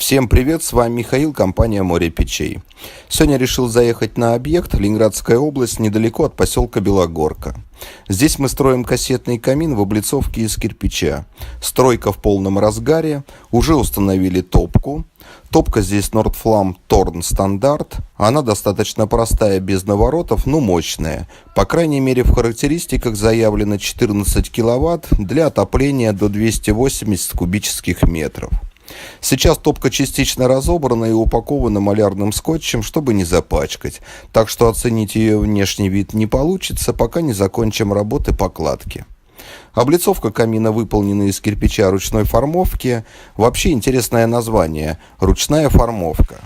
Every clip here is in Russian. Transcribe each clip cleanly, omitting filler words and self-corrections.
Всем привет, с вами Михаил, компания «Море печей». Сегодня решил заехать на объект, Ленинградская область, недалеко от поселка Белогорка. Здесь мы строим кассетный камин в облицовке из кирпича. Стройка в полном разгаре, уже установили топку. Топка здесь Nordflam Torn стандарт. Она достаточно простая, без наворотов, но мощная. По крайней мере, в характеристиках заявлено 14 киловатт для отопления до 280 кубических метров. Сейчас топка частично разобрана и упакована малярным скотчем, чтобы не запачкать, так что оценить ее внешний вид не получится, пока не закончим работы по кладке. Облицовка камина выполнена из кирпича ручной формовки. Вообще интересное название – ручная формовка.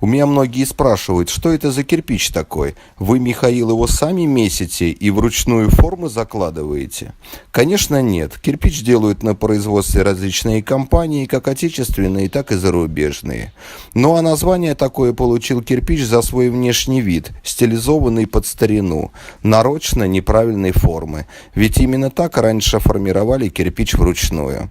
У меня многие спрашивают, что это за кирпич такой? Вы, Михаил, его сами месите и вручную формы закладываете? Конечно, нет. Кирпич делают на производстве различные компании, как отечественные, так и зарубежные. Ну а название такое получил кирпич за свой внешний вид, стилизованный под старину, нарочно неправильной формы. Ведь именно так раньше формировали кирпич вручную.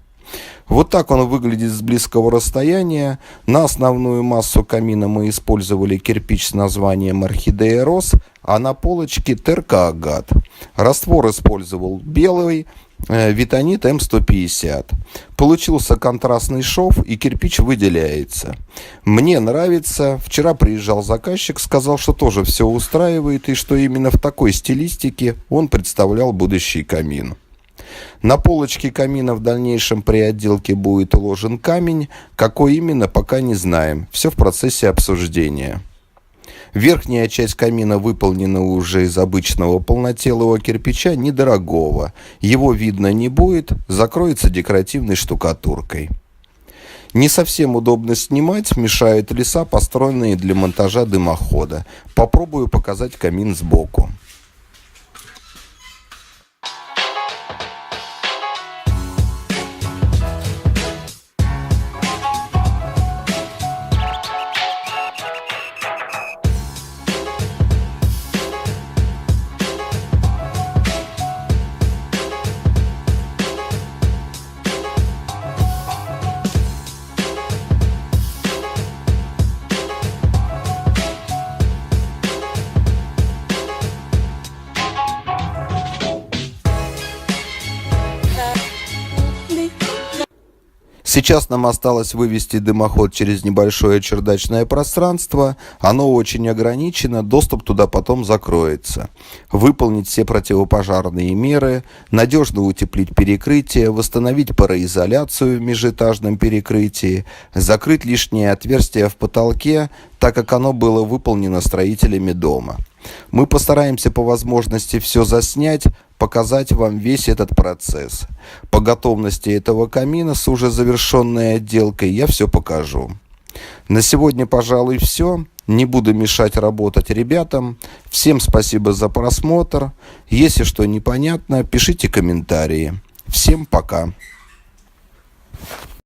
Вот так он выглядит с близкого расстояния. На основную массу камина мы использовали кирпич с названием Орхидея Рос, а на полочке теркоагат. Раствор использовал белый, витонит М150. Получился контрастный шов, и кирпич выделяется. Мне нравится. Вчера приезжал заказчик, сказал, что тоже все устраивает, и что именно в такой стилистике он представлял будущий камин. На полочке камина в дальнейшем при отделке будет уложен камень. Какой именно, пока не знаем. Все в процессе обсуждения. Верхняя часть камина выполнена уже из обычного полнотелого кирпича, недорогого. Его видно не будет, закроется декоративной штукатуркой. Не совсем удобно снимать, мешают леса, построенные для монтажа дымохода. Попробую показать камин сбоку. Сейчас нам осталось вывести дымоход через небольшое чердачное пространство. Оно очень ограничено, доступ туда потом закроется. Выполнить все противопожарные меры, надежно утеплить перекрытие, восстановить пароизоляцию в межэтажном перекрытии, закрыть лишнее отверстие в потолке, так как оно было выполнено строителями дома. Мы постараемся по возможности все заснять, показать вам весь этот процесс. По готовности этого камина с уже завершенной отделкой я все покажу. На сегодня, пожалуй, все. Не буду мешать работать ребятам. Всем спасибо за просмотр. Если что непонятно, пишите комментарии. Всем пока.